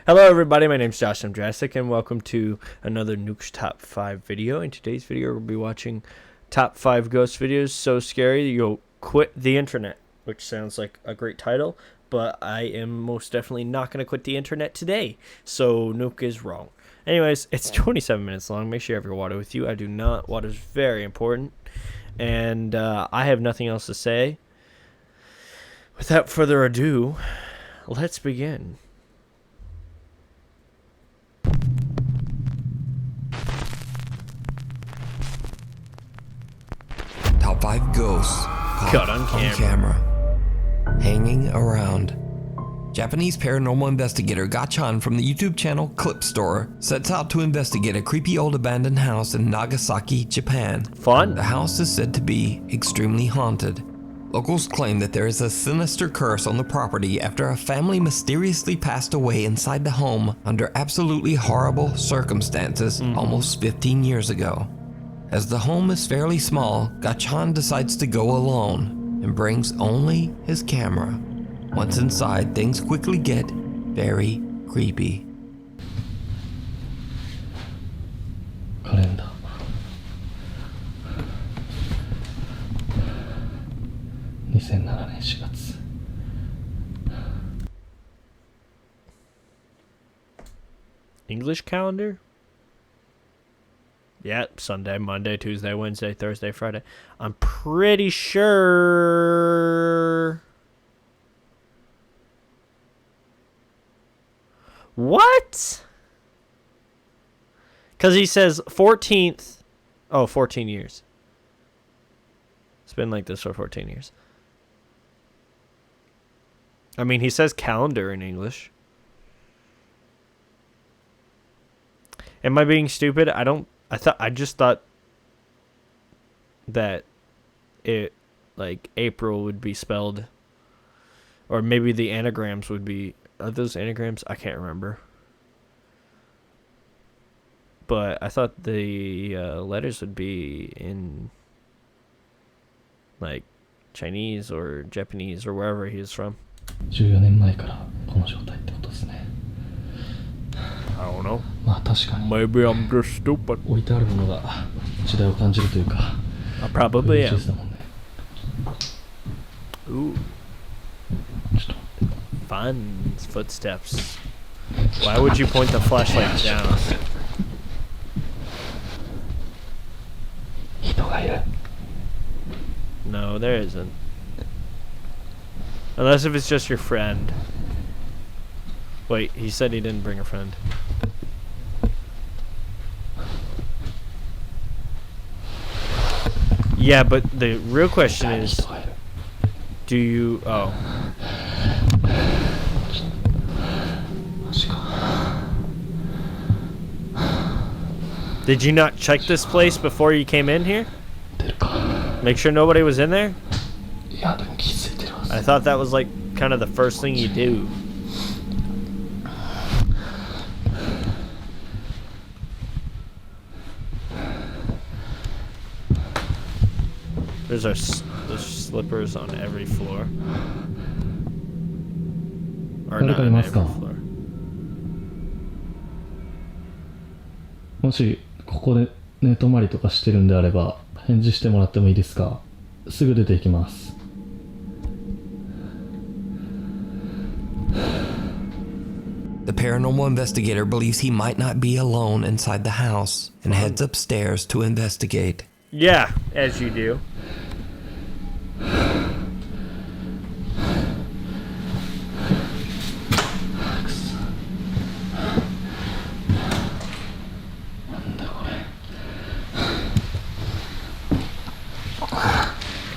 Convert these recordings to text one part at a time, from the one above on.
Hello everybody, my name's Josh Drastic and welcome to another Nuke's Top 5 video. In today's video we'll be watching Top 5 Ghost Videos So Scary You'll Quit the Internet, which sounds like a great title, but I am most definitely not going to quit the internet today, so Nuke is wrong. Anyways, it's 27 minutes long. Make sure you have your water with you. I do not. Water is very important, and I have nothing else to say. Without further ado, let's begin. Top 5 ghosts caught on camera. Hanging around. Japanese paranormal investigator Gachan from the YouTube channel Clip Store sets out to investigate a creepy old abandoned house in Nagasaki, Japan. Fun. The house is said to be extremely haunted. Locals claim that there is a sinister curse on the property after a family mysteriously passed away inside the home under absolutely horrible circumstances almost 15 years ago. As the home is fairly small, Gachan decides to go alone and brings only his camera. Once inside, things quickly get very creepy. カレンダー2007年4月 English calendar? Yeah, Sunday, Monday, Tuesday, Wednesday, Thursday, Friday. I'm pretty sure. What? Because he says 14th. Oh, 14 years. It's been like this for 14 years. I mean, he says calendar in English. Am I being stupid? I just thought that it, like, April would be spelled, or maybe the anagrams would be, are those anagrams? I can't remember. But I thought the letters would be in, like, Chinese or Japanese or wherever he is from. 14年前からこの状態ってことですね。 I don't know. まあ確かに Maybe I'm just stupid. 置いてあるものが時代を感じるというか I probably そういう am. 事実だもんね。 Ooh. ちょっと待って Fun footsteps. Why would you point the flashlight down? 人がいる No, there isn't. Unless if it's just your friend. Wait, he said he didn't bring a friend. Yeah, but the real question is, do you... Oh. マジか Did you not check this place before you came in here? 出るか Make sure nobody was in there? いやでも気づいてるはず I thought that was like kind of the first thing you do. There's slippers on every floor. Or not on every floor. もしここで寝泊まりとかしてるんであれば返事してもらってもいいですかすぐ出ていきます The paranormal investigator believes he might not be alone inside the house and heads upstairs to investigate. Yeah, as you do.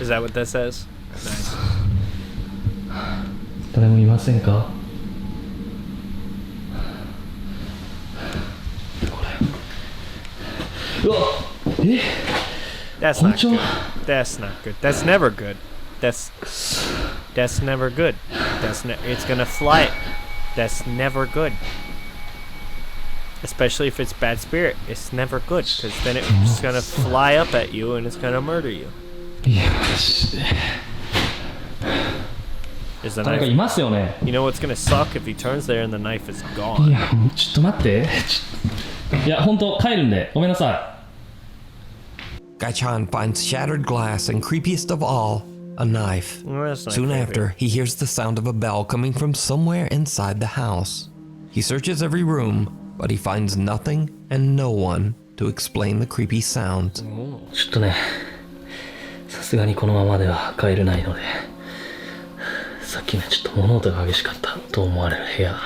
Is that what that says? Nice. 誰もいませんかうわえ That's not good. That's not good. That's never good. That's never good. It's gonna fly. That's never good. Especially if it's bad spirit. It's never good because then it's gonna fly up at you and it's gonna murder you. いやし Is the 誰かい knife? ますよね。 You know what's gonna suck if he turns there and the knife is い gone. や、もうちょっと待って。いや、ほんと、帰るんで。ごめんなさ Gaichan finds shattered glass and, creepiest of all, a knife. Well, that's not Soon creepy. after, he hears the sound of a bell coming from somewhere inside the house. He searches every room, but he finds nothing and no one to explain the creepy sounds. い。ちょっとね、さすがにこのままでは帰れないので、さっきね、ちょっと物音が激しかったと思われる部屋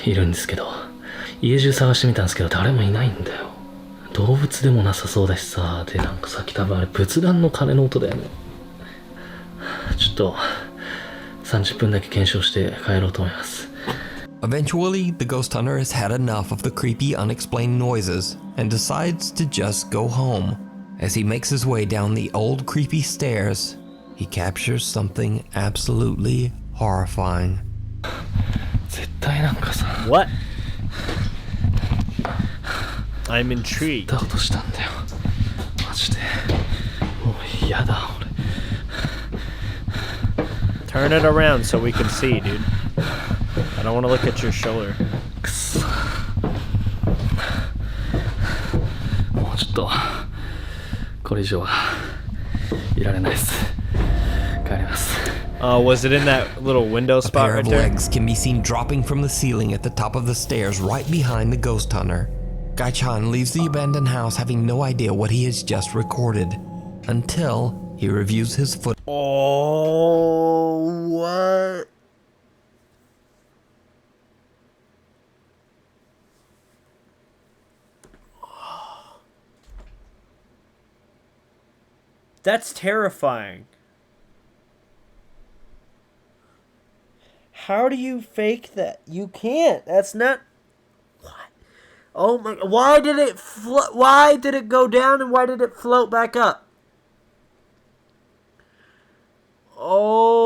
にいるんですけど、家中探してみたんですけど、誰もいないんだよ。動物でもなさそうだしさ、で、なんかさっき多分あれ仏壇の鐘の音だよね。ちょっと30分だけ検証して帰ろうと思います。 Eventually, the ghost hunter has had enough of the creepy, unexplained noises and decides to just go home. As he makes his way down the old creepy stairs, he captures something absolutely horrifying. 絶対なんかさ、 What? I'm intrigued. だとしたんだよ。マジで。もう嫌だ、俺。 Turn it around so we can see, dude. I don't want to look at your shoulder. くそ。もうちょっと、これ以上はいられないです。帰ります。 Was it in that little window A spot pair right of there? legs can be seen dropping from the ceiling at the top of the stairs right behind the ghost hunter. Gaichan leaves the abandoned house having no idea what he has just recorded, until he reviews his footage. Oh, what? That's terrifying. How do you fake that? You can't. That's not. What? Oh my! Why did it? Why did it go down and why did it float back up? Oh,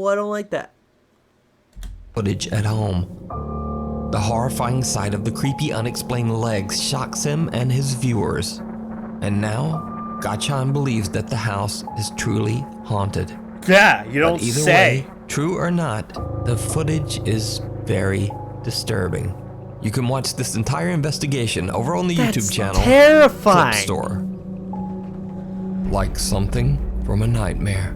I don't like that. Footage at home. The horrifying sight of the creepy, unexplained legs shocks him and his viewers. And now, Gaichan believes that the house is truly haunted. Yeah, you don't But either say. way, true or not, the footage is very disturbing. You can watch this entire investigation over on the YouTube channel Terrifying. Clip Store. Like something from a nightmare.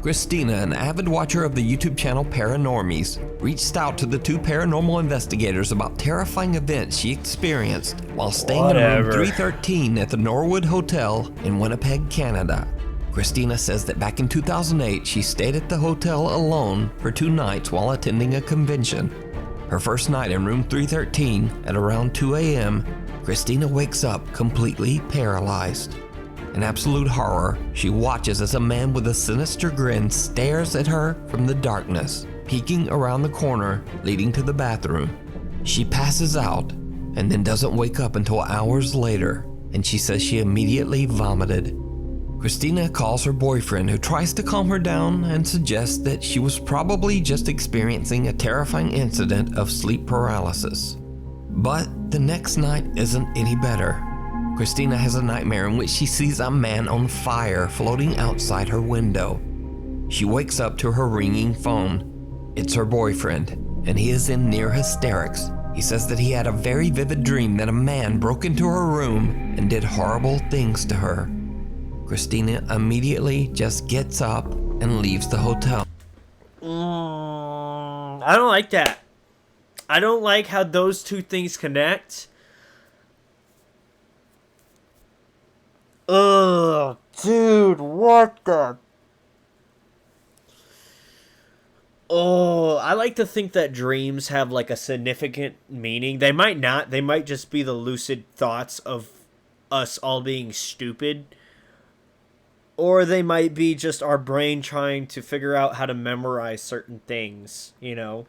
Christina, an avid watcher of the YouTube channel Paranormies, reached out to the two paranormal investigators about terrifying events she experienced while staying in room 313 at the Norwood Hotel in Winnipeg, Canada. Christina says that back in 2008, she stayed at the hotel alone for 2 nights while attending a convention. Her first night in room 313 at around 2 a.m., Christina wakes up completely paralyzed. In absolute horror, she watches as a man with a sinister grin stares at her from the darkness, peeking around the corner leading to the bathroom. She passes out and then doesn't wake up until hours later, and she says she immediately vomited. Christina calls her boyfriend, who tries to calm her down and suggests that she was probably just experiencing a terrifying incident of sleep paralysis. But the next night isn't any better. Christina has a nightmare in which she sees a man on fire floating outside her window. She wakes up to her ringing phone. It's her boyfriend, and he is in near hysterics. He says that he had a very vivid dream that a man broke into her room and did horrible things to her. Christina immediately just gets up and leaves the hotel. I don't like that. I don't like how those two things connect. Ugh, dude, what the? Oh, I like to think that dreams have like a significant meaning. They might not. They might just be the lucid thoughts of us all being stupid. Or they might be just our brain trying to figure out how to memorize certain things, you know?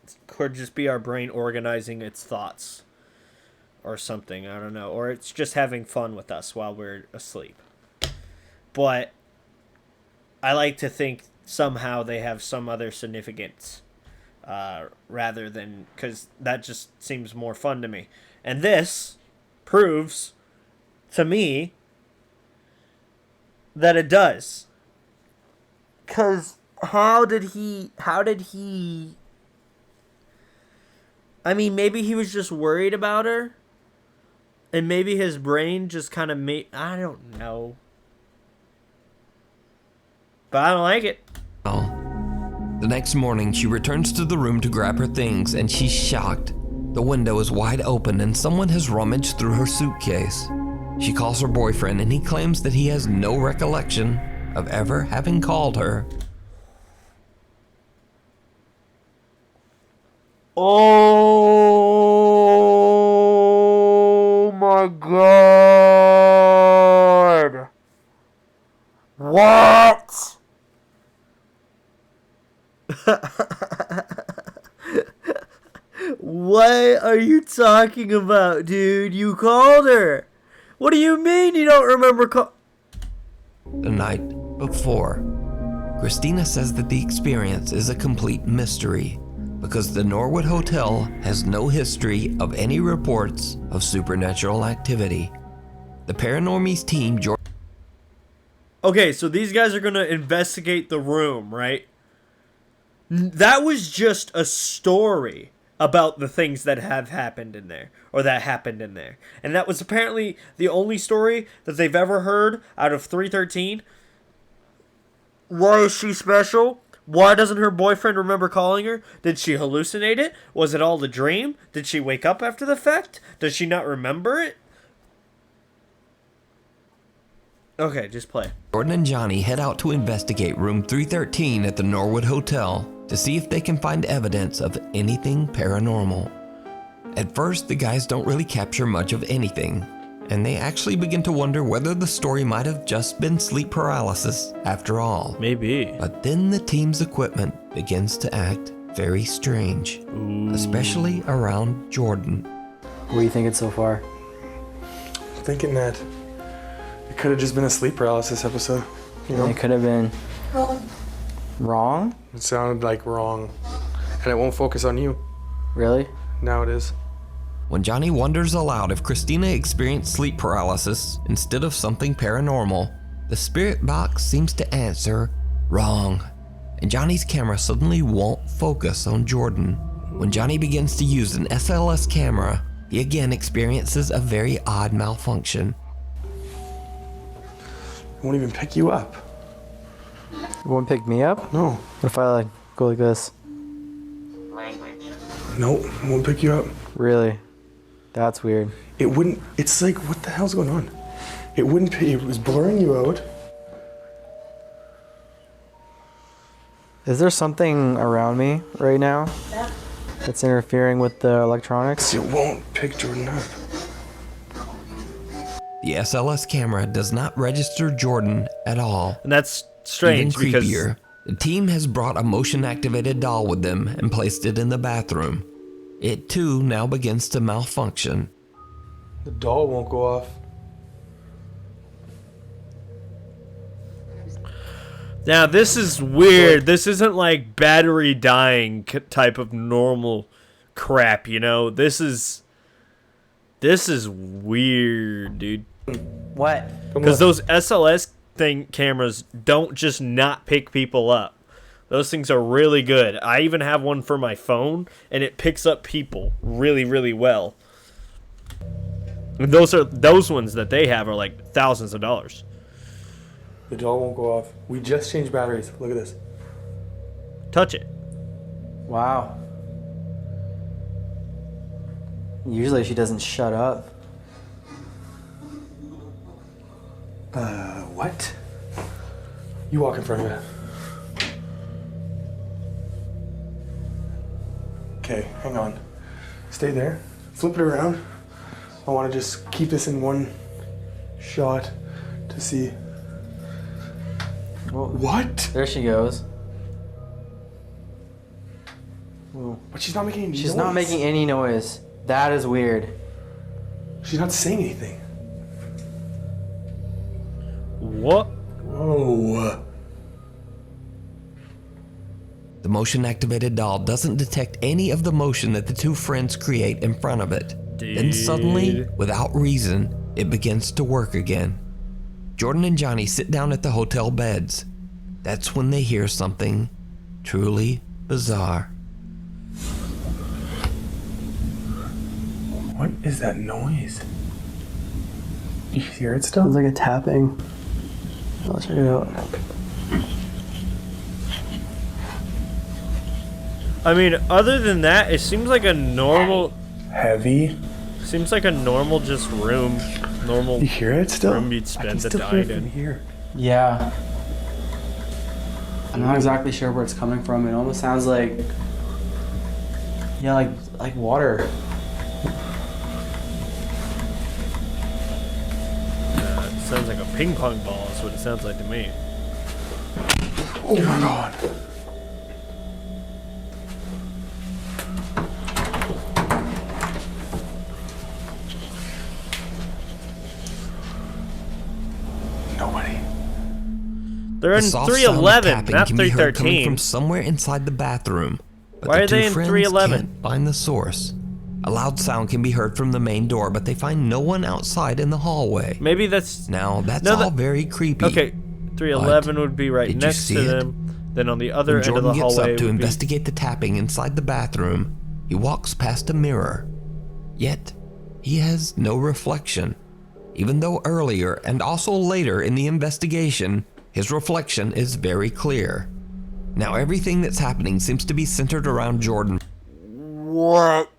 It could just be our brain organizing its thoughts. Or something, I don't know. Or it's just having fun with us while we're asleep. But I like to think somehow they have some other significance. Rather than... Because that just seems more fun to me. And this proves, to me, that it does. Cause how did he I mean, maybe he was just worried about her. And maybe his brain just kind of made... I don't know. But I don't like it. Oh. The next morning, she returns to the room to grab her things, and she's shocked. The window is wide open, and someone has rummaged through her suitcase. She calls her boyfriend, and he claims that he has no recollection of ever having called her. Oh my god. What? What are you talking about, dude? You called her. What do you mean you don't remember The night before, Christina says that the experience is a complete mystery because the Norwood Hotel has no history of any reports of supernatural activity. The Paranormies team... Okay, so these guys are going to investigate the room, right? That was just a story about the things that have happened in there, or that happened in there. And that was apparently the only story that they've ever heard out of 313. Why is she special? Why doesn't her boyfriend remember calling her? Did she hallucinate it? Was it all a dream? Did she wake up after the fact? Does she not remember it? Okay, just play. Jordan and Johnny head out to investigate room 313 at the Norwood Hotel to see if they can find evidence of anything paranormal. At first, the guys don't really capture much of anything, and they actually begin to wonder whether the story might have just been sleep paralysis after all. Maybe. But then the team's equipment begins to act very strange, especially around Jordan. What are you thinking so far? I'm thinking that it could have just been a sleep paralysis episode. You know? It could have been wrong? It sounded like wrong. And it won't focus on you. Really? Now it is. When Johnny wonders aloud if Christina experienced sleep paralysis instead of something paranormal, the spirit box seems to answer wrong, and Johnny's camera suddenly won't focus on Jordan. When Johnny begins to use an SLS camera, he again experiences a very odd malfunction. It won't even pick you up. It won't pick me up? No. What if I like go like this? Nope, it won't pick you up. Really? That's weird. It wouldn't, it's like, what the hell's going on? It wouldn't, it was blurring you out. Is there something around me right now that's interfering with the electronics? It won't pick Jordan up. The SLS camera does not register Jordan at all. And that's strange Even because... creepier, the team has brought a motion-activated doll with them and placed it in the bathroom. It too now begins to malfunction. The doll won't go off. Now, this is weird. This isn't like battery dying type of normal crap, you know? This is weird, dude. What? Because those SLS cameras don't just not pick people up. Those things are really good. I even have one for my phone, and it picks up people really, really well. And those ones that they have are like thousands of dollars. The doll won't go off. We just changed batteries. Look at this. Touch it. Wow. Usually she doesn't shut up. What? You walk in front of it. Okay, hang on. Stay there. Flip it around. I want to just keep this in one shot to see. Well, What? there she goes. Whoa. But she's not making any noise. She's not making any noise. That is weird. She's not saying anything. What? Whoa. The motion-activated doll doesn't detect any of the motion that the two friends create in front of it. Then suddenly, without reason, it begins to work again. Jordan and Johnny sit down at the hotel beds. That's when they hear something truly bizarre. What is that noise? You hear it still? Sounds like a tapping. I'll check it out. I mean, other than that, it seems like a normal. Heavy. Seems like a normal just room. Normal. You hear it still? Room you'd I spend can the still hear night it from in. here. Yeah. I'm not exactly sure where it's coming from. It almost sounds like, yeah, like water. It sounds like a ping pong ball is what it sounds like to me. Oh my god. Nobody. They're in The soft sound of 311, tapping not can be heard coming 313. from somewhere inside the bathroom. But Why the are they two in friends 311? can't find the source. A loud sound can be heard from the main door, but they find no one outside in the hallway. Maybe that's. Now, that's No, all very creepy. Okay, 311 would be right did you next see to it? them. Then on the other When end of Jordan the gets hallway. up to would be- investigate the tapping inside the bathroom, he walks past a mirror. Yet, he has no reflection. Even though earlier and also later in the investigation, his reflection is very clear. Now everything that's happening seems to be centered around Jordan. What?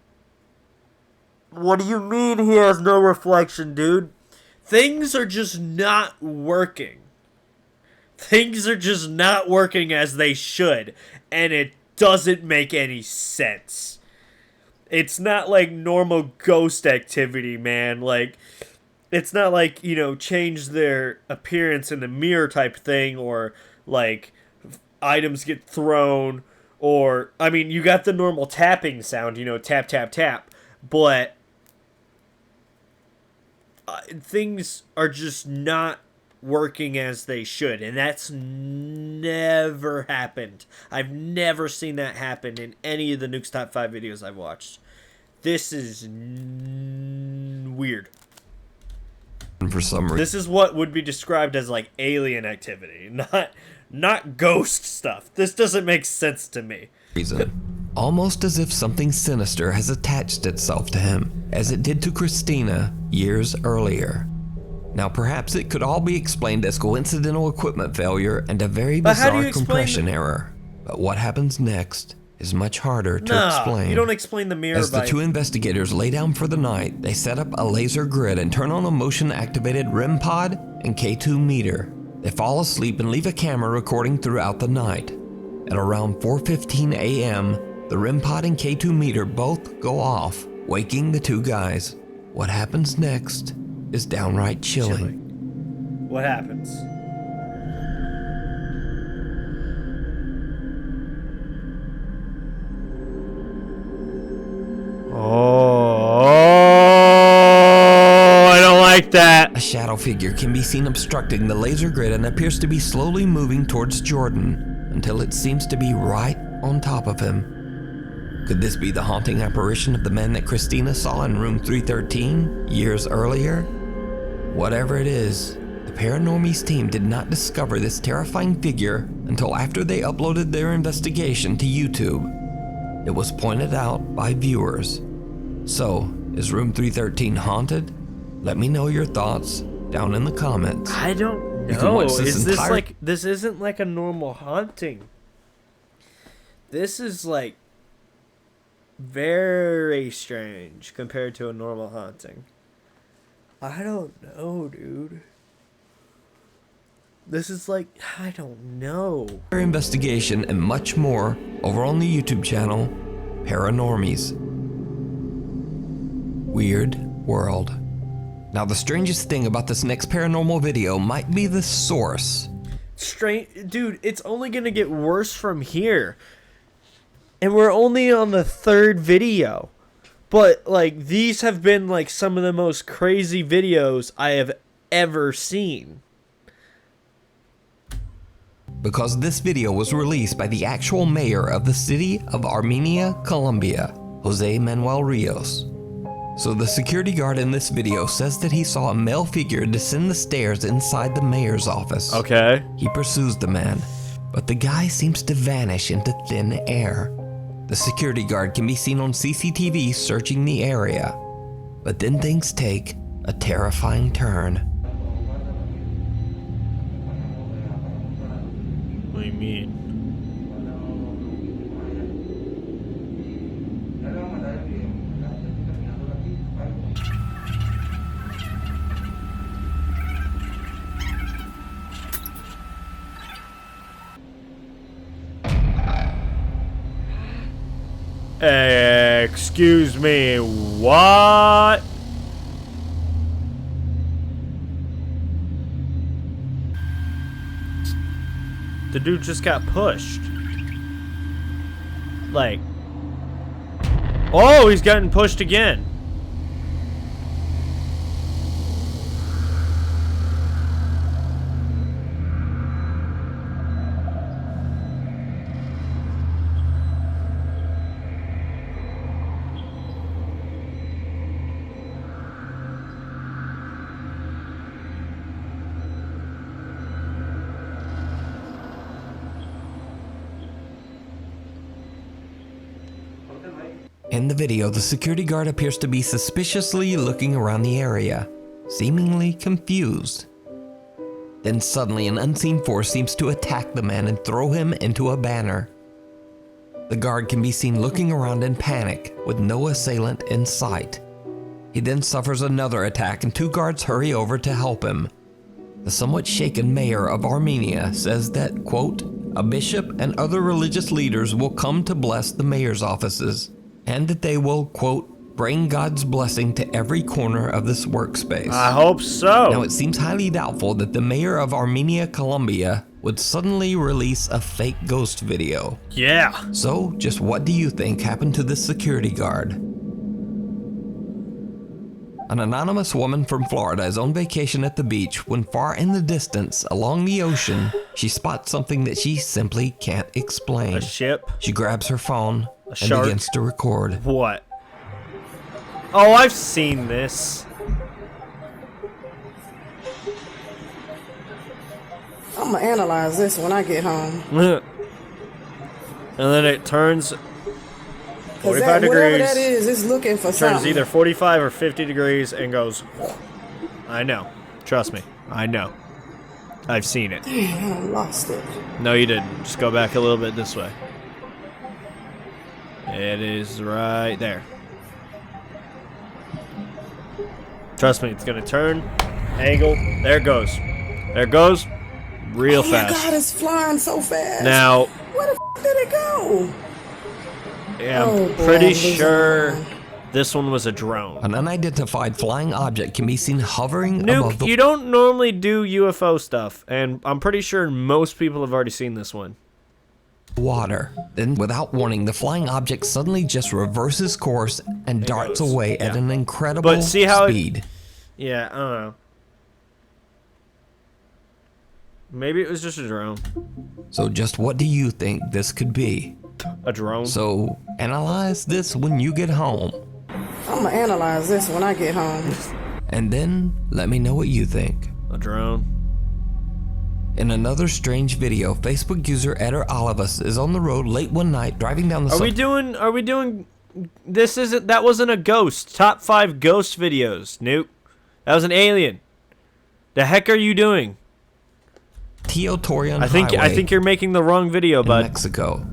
What do you mean he has no reflection, dude? Things are just not working. Things are just not working as they should, and it doesn't make any sense. It's not like normal ghost activity, man. Like, it's not like, you know, change their appearance in the mirror type thing, or like items get thrown, or, I mean, you got the normal tapping sound, you know, tap, tap, tap, but things are just not working as they should, and that's never happened. I've never seen that happen in any of the Nuke's Top 5 videos I've watched. This is weird. For some reason. This is what would be described as like alien activity, not ghost stuff. This doesn't make sense to me. Almost as if something sinister has attached itself to him, as it did to Christina years earlier. Now perhaps it could all be explained as coincidental equipment failure and a very But how do bizarre you explain compression error. But what happens next is much harder to Nah, explain. you don't explain the mirror As the by... two investigators lay down for the night, they set up a laser grid and turn on a motion-activated REM pod and K2 meter. They fall asleep and leave a camera recording throughout the night. At around 4:15 a.m., the REM pod and K2 meter both go off, waking the two guys. What happens next is downright chilling. What happens? Oh, I don't like that. A shadow figure can be seen obstructing the laser grid and appears to be slowly moving towards Jordan until it seems to be right on top of him. Could this be the haunting apparition of the man that Christina saw in room 313 years earlier? Whatever it is, the Paranormies team did not discover this terrifying figure until after they uploaded their investigation to YouTube. It was pointed out by viewers. So, is room 313 haunted? Let me know your thoughts down in the comments. I don't You can know. watch this Is this entire- like... This isn't like a normal haunting. This is like... very strange compared to a normal haunting. I don't know, dude. This is like... I don't know. Our investigation and much more over on the YouTube channel, Paranormies. Weird World. Now the strangest thing about this next paranormal video might be the source. Dude, it's only gonna get worse from here. And we're only on the third video. But, like, these have been, like, some of the most crazy videos I have ever seen. Because this video was released by the actual mayor of the city of Armenia, Colombia, Jose Manuel Rios. So the security guard in this video says that he saw a male figure descend the stairs inside the mayor's office. Okay. He pursues the man, but the guy seems to vanish into thin air. The security guard can be seen on CCTV searching the area, but then things take a terrifying turn. What do you mean? Excuse me, what? The dude just got pushed. Like, oh, he's getting pushed again. In the video, the security guard appears to be suspiciously looking around the area, seemingly confused. Then suddenly an unseen force seems to attack the man and throw him into a banner. The guard can be seen looking around in panic with no assailant in sight. He then suffers another attack and 2 guards hurry over to help him. The somewhat shaken mayor of Armenia says that, quote, a bishop and other religious leaders will come to bless the mayor's offices, and that they will, quote, bring God's blessing to every corner of this workspace. I hope so. Now, it seems highly doubtful that the mayor of Armenia, Colombia, would suddenly release a fake ghost video. Yeah. So, just what do you think happened to this security guard? An anonymous woman from Florida is on vacation at the beach when far in the distance, along the ocean, she spots something that she simply can't explain. A ship? She grabs her phone and shark? begins to record. What? Oh, I've seen this. I'm gonna analyze this when I get home. And then it turns 45 whatever degrees. that is looking for Turns something. either 45 or 50 degrees and goes. I know. Trust me. I know. I've seen it. I lost it. No, you didn't. Just go back a little bit this way. It is right there. Trust me, it's gonna turn, angle. There it goes. There it goes. Real Oh my fast. God, it's flying so fast. Now, Where the f did it go? yeah, Oh, I'm boy, pretty I'm losing sure my mind. this one was a drone. An unidentified flying object can be seen hovering above Nuke, the you don't normally do UFO stuff, and I'm pretty sure most people have already seen this one. water. Then, without warning, the flying object suddenly just reverses course and darts goes. away at Yeah. an incredible But see how speed. Yeah, I don't know. Maybe it was just a drone. So just what do you think this could be? A drone? So analyze this when you get home. I'm gonna analyze this when I get home. And then let me know what you think. A drone? In another strange video, Facebook user Eder Olivas is on the road late one night driving down the Are we doing that wasn't a ghost. Top 5 ghost videos, Nuke. That was an alien. The heck are you doing? Teotorian I Highway think you're making the wrong video, in bud. Mexico.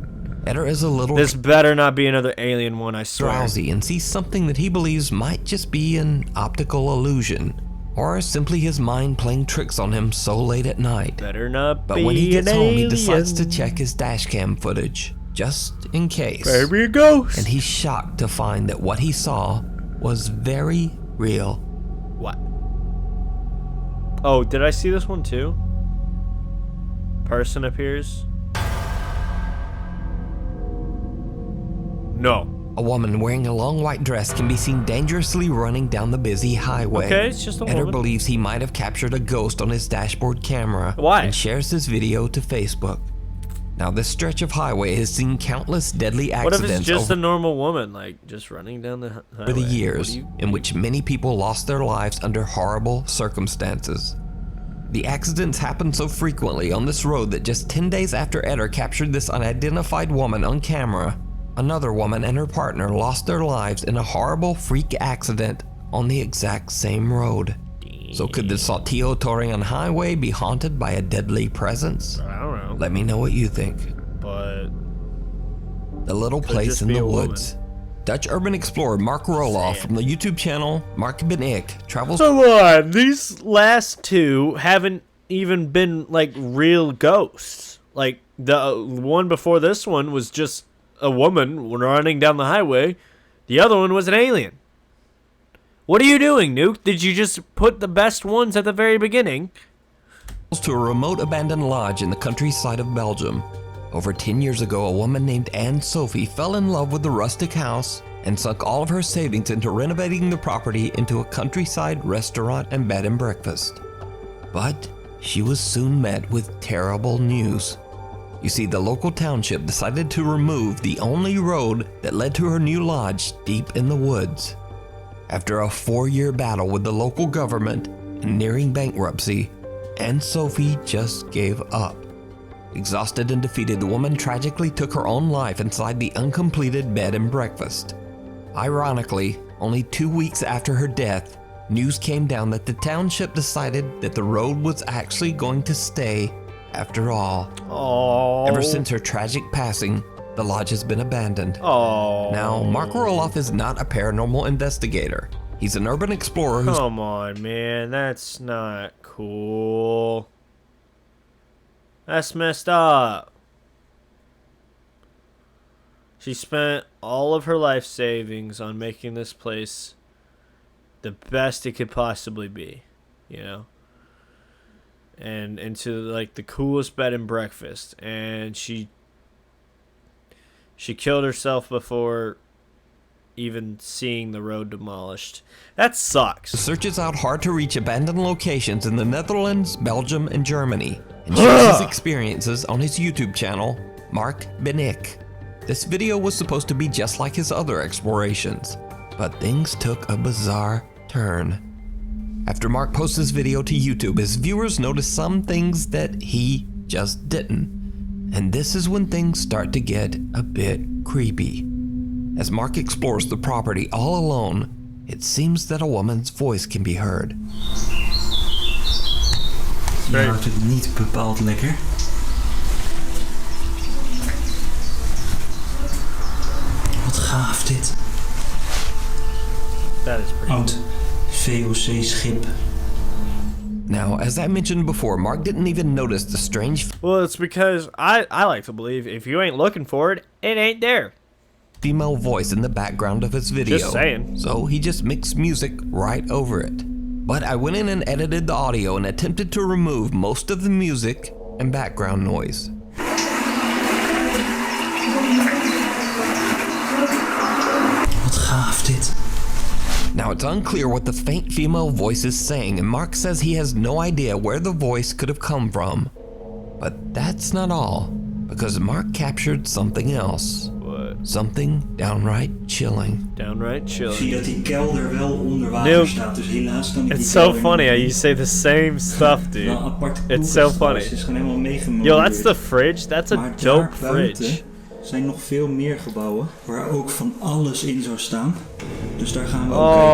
Eder is a little This better not be another alien one, I swear. drowsy and sees something that he believes might just be an optical illusion, or simply his mind playing tricks on him so late at night. Better not But be when he gets an home, alien. he decides to check his dashcam footage, just in case. Maybe a ghost. And he's shocked to find that what he saw was very real. What? Oh, did I see this one too? Person appears. No. A woman wearing a long white dress can be seen dangerously running down the busy highway. Okay, it's just a Eder woman. believes he might have captured a ghost on his dashboard camera. Why? And shares this video to Facebook. Now, this stretch of highway has seen countless deadly What accidents if it's just a normal woman, like, just running down the highway? over the years, in which many people lost their lives under horrible circumstances. The accidents happen so frequently on this road that just 10 days after Eder captured this unidentified woman on camera, another woman and her partner lost their lives in a horrible freak accident on the exact same road. So could the Saltillo Torreon Highway be haunted by a deadly presence? I don't know. Let me know what you think. But The Little Place just in be the a Woods. Dutch urban explorer Mark Roloff from the YouTube channel Mark Ben Ik travels. come on, these last two haven't even been like real ghosts. Like the one before this one was just a woman running down the highway. The other one was an alien. What are you doing, Nuke? Did you just put the best ones at the very beginning? To a remote abandoned lodge in the countryside of Belgium. Over 10 years ago, a woman named Anne Sophie fell in love with the rustic house and sunk all of her savings into renovating the property into a countryside restaurant and bed and breakfast. But she was soon met with terrible news. You see, the local township decided to remove the only road that led to her new lodge deep in the woods. After a 4-year battle with the local government and nearing bankruptcy, Anne Sophie just gave up. Exhausted and defeated, the woman tragically took her own life inside the uncompleted bed and breakfast. Ironically, only 2 weeks after her death, news came down that the township decided that the road was actually going to stay after all. Oh. Ever since her tragic passing, the lodge has been abandoned. Oh. Now, Mark Roloff is not a paranormal investigator. He's an urban explorer who's Come on, man. That's not cool. That's messed up. She spent all of her life savings on making this place the best it could possibly be, you know? And into like the coolest bed and breakfast. And she killed herself before even seeing the road demolished. That sucks. searches out hard to reach abandoned locations in the Netherlands, Belgium, and Germany, and shares his experiences on his YouTube channel, Mark Ben Ik. This video was supposed to be just like his other explorations, but things took a bizarre turn. After Mark posts this video to YouTube, his viewers noticed some things that he just didn't. And this is when things start to get a bit creepy. As Mark explores the property all alone, it seems that a woman's voice can be heard. Je houdt het niet bepaald lekker. Wat gaaf dit. That is pretty Oud VOC-schip. Now, as I mentioned before, Mark didn't even notice the strange Well, it's because I like to believe if you ain't looking for it, it ain't there. female voice in the background of his video. Just saying. So he just mixed music right over it. But I went in and edited the audio and attempted to remove most of the music and background noise. Wat gaaf dit. Now, it's unclear what the faint female voice is saying, and Mark says he has no idea where the voice could have come from. But that's not all, because Mark captured something else. What? Something downright chilling. Downright Ik zie chilling. dat die kelder wel onder water Nuke. staat, dus helaas kan ik die It's so kelder funny niet how in. you say the same stuff, Wel dude. een aparte It's so koelkast funny. thuis, is gewoon helemaal meegemodeerd. Yo, that's the fridge. That's a Maar dope daar buiten fridge. zijn nog veel meer gebouwen waar ook van alles in zou staan. Dus daar gaan we ook kijken.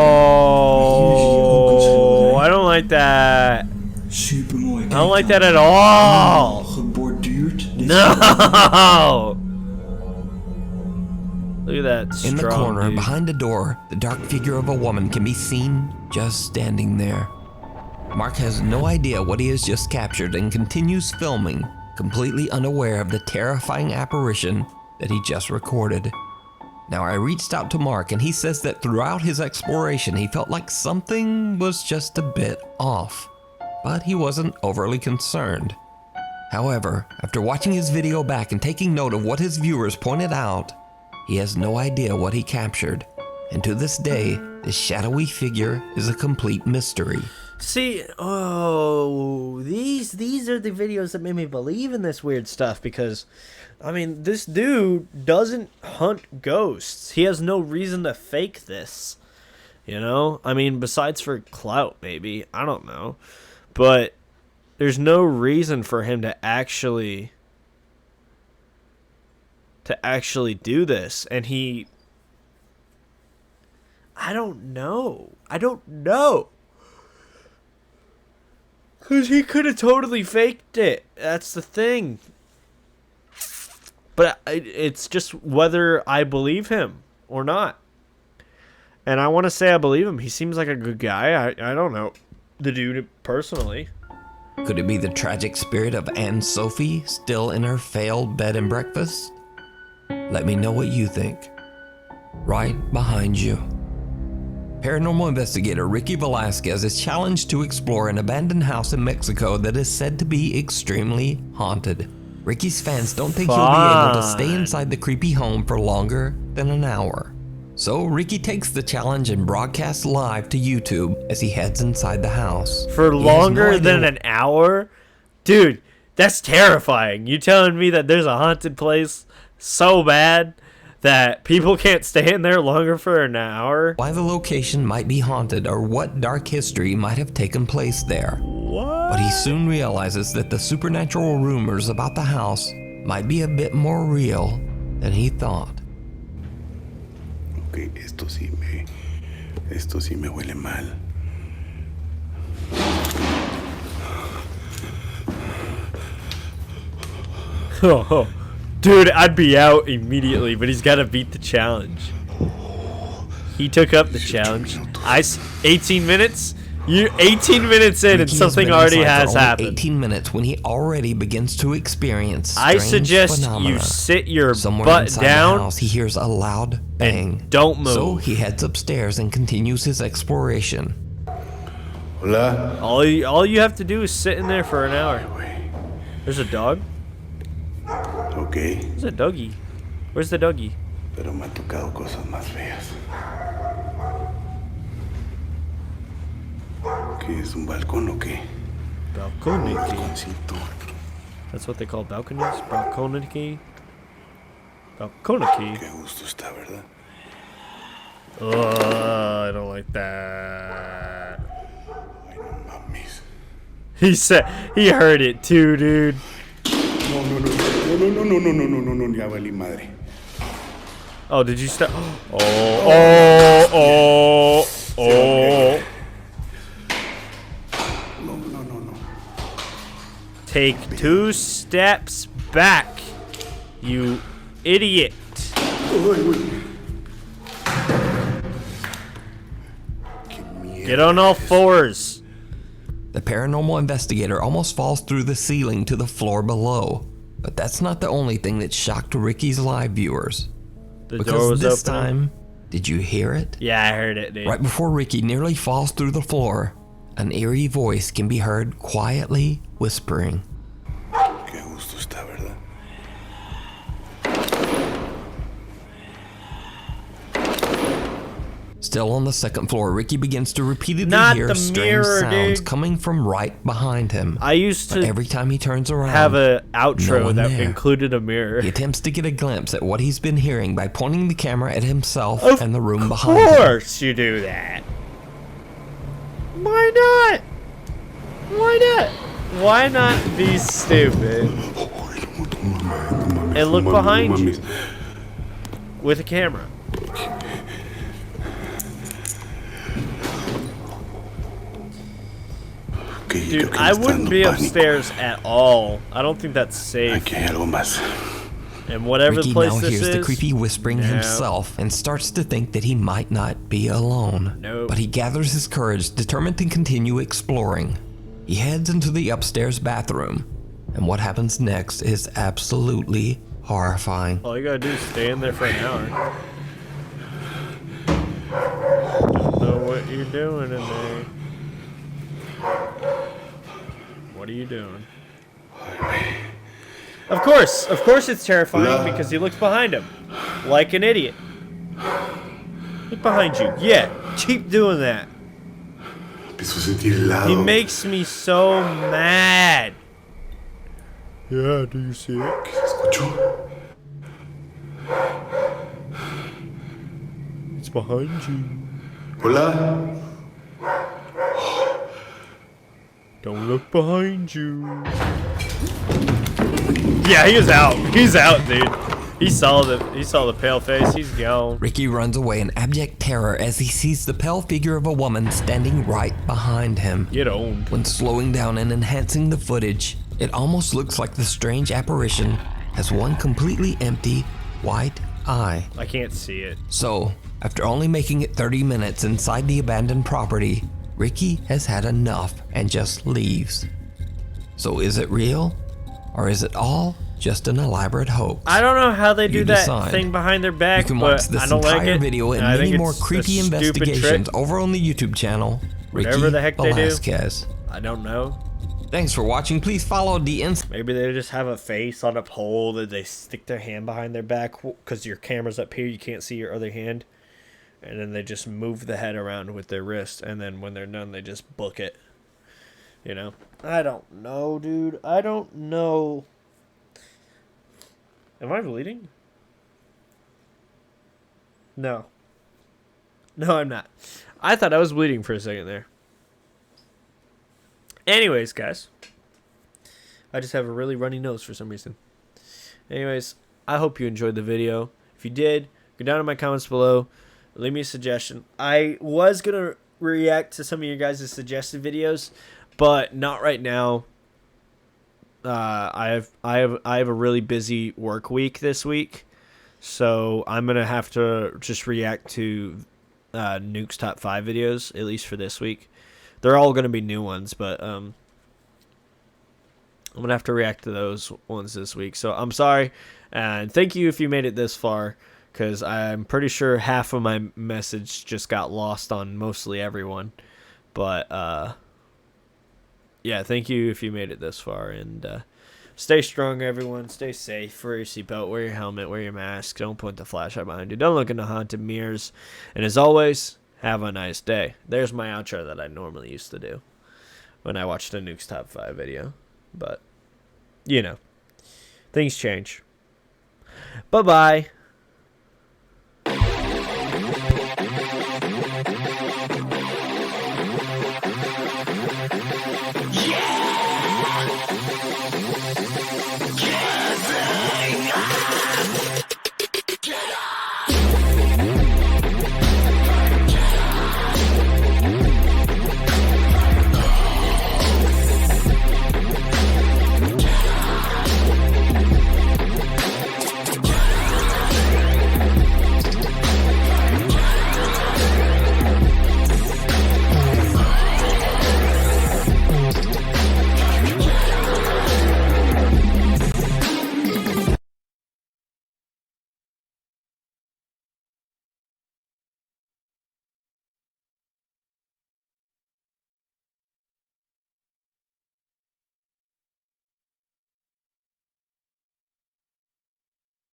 Hier zie je ook een Oh, schilderij. I don't like that. Super mooi. I don't like that at all. Geborduurd. Dit No. Look at that In the strong corner, dude. behind the door, the dark figure of a woman can be seen just standing there. Mark has no idea what he has just captured and continues filming, completely unaware of the terrifying apparition that he just recorded. Now, I reached out to Mark and he says that throughout his exploration he felt like something was just a bit off, but he wasn't overly concerned. However, after watching his video back and taking note of what his viewers pointed out, he has no idea what he captured, and to this day, this shadowy figure is a complete mystery. See, these are the videos that made me believe in this weird stuff because, I mean, this dude doesn't hunt ghosts. He has no reason to fake this, you know? I mean, besides for clout, maybe. I don't know. But there's no reason for him to actually do this. And I don't know. Because he could have totally faked it. That's the thing. But it's just whether I believe him or not. And I want to say I believe him. He seems like a good guy. I don't know the dude personally. Could it be the tragic spirit of Anne Sophie still in her failed bed and breakfast? Let me know what you think. Right behind you. Paranormal investigator Ricky Velasquez is challenged to explore an abandoned house in Mexico that is said to be extremely haunted. Ricky's fans don't think he'll be able to stay inside the creepy home for longer than an hour. So Ricky takes the challenge and broadcasts live to YouTube as he heads inside the house. For longer than an hour? Dude, that's terrifying. You telling me that there's a haunted place so bad that people can't stay in there longer for an hour? Why the location might be haunted or what dark history might have taken place there. What? But he soon realizes that the supernatural rumors about the house might be a bit more real than he thought. Okay, esto sí me huele mal. Oh, dude, I'd be out immediately, but he's got to beat the challenge. He took up the challenge. 18 minutes? You're 18 minutes in and something already has happened. 18 minutes when he already begins to experience I strange suggest phenomena. you sit your Somewhere butt inside down the house, he hears a loud bang. and don't move. So he heads upstairs and continues his exploration. Hola. All you have to do is sit in there for an hour. There's a dog. Okay, There's a doggy. Where's the doggy? pero me han tocado cosas más feas. ¿Qué es un balcón o qué? Balcony. Balconcito. That's what they call balconies. Balcony. Balcony. Qué gusto está, ¿verdad? I don't like that. Ay, no mames. He said he heard it too, dude. No, ya valí madre. Oh, did you stop? Oh. No. Take 2 steps back, you idiot. Get on all fours. The paranormal investigator almost falls through the ceiling to the floor below. But that's not the only thing that shocked Ricky's live viewers. The door Because was this opening. time, did you hear it? Yeah, I heard it, dude. Right before Ricky nearly falls through the floor, an eerie voice can be heard quietly whispering. Qué gusto está, ¿verdad? Still on the second floor, Ricky begins to repeatedly Not hear the strange mirror, sounds dude. coming from right behind him. I used But to every time he turns around, have a no outro one that there. included a mirror. He attempts to get a glimpse at what he's been hearing by pointing the camera at himself Of and the room behind him. course you do that. Why not? Why not? Why not be stupid and look behind you with a camera? Okay, Dude, creo que me I está wouldn't dando be pánico. upstairs at all. I don't think that's safe. Aquí hay algo más. And whatever Ricky the place now this hears is, the creepy whispering no. himself and starts to think that he might not be alone. Nope. But he gathers his courage, determined to continue exploring. He heads into the upstairs bathroom, and what happens next is absolutely horrifying. All you gotta do is stay in there for an hour. Don't know what you're doing in there. What are you doing? Of course it's terrifying because he looks behind him like an idiot. Look behind you. Yeah, keep doing that. Empiezo a sentir helado. He makes me so mad. Yeah, do you see it? ¿Qué se escuchó? It's behind you. Hola. Don't look behind you. Yeah, he is out. He's out, dude. He saw the pale face. He's gone. Ricky runs away in abject terror as he sees the pale figure of a woman standing right behind him. Get owned. When slowing down and enhancing the footage, it almost looks like the strange apparition has one completely empty white eye. I can't see it. So, after only making it 30 minutes inside the abandoned property, Ricky has had enough and just leaves. So is it real? Or is it all just an elaborate hoax? I don't know how they do You that decide. thing behind their back, You can but watch this I don't like entire it. video and I think many more it's a creepy stupid investigations trick. over on the YouTube channel, Ricky Whatever the heck they do. Velasquez. I don't know. Thanks for watching. Please follow the Maybe they just have a face on a pole that they stick their hand behind their back because your camera's up here, you can't see your other hand. And then they just move the head around with their wrist, and then when they're done, they just book it. You know? I don't know, dude. I don't know. Am I bleeding? No. No, I'm not. I thought I was bleeding for a second there. Anyways, guys. I just have a really runny nose for some reason. Anyways, I hope you enjoyed the video. If you did, go down in my comments below. Leave me a suggestion. I was going to react to some of your guys' suggested videos, but not right now. I have a really busy work week this week, so I'm going to have to just react to Nuke's top 5 videos, at least for this week. They're all going to be new ones, but I'm going to have to react to those ones this week. So I'm sorry, and thank you if you made it this far, because I'm pretty sure half of my message just got lost on mostly everyone. But, yeah, thank you if you made it this far, and stay strong, everyone. Stay safe. Wear your seatbelt, wear your helmet, wear your mask. Don't point the flashlight behind you. Don't look into haunted mirrors. And as always, have a nice day. There's my outro that I normally used to do when I watched a Nuke's Top 5 video. But, you know, things change. Bye-bye.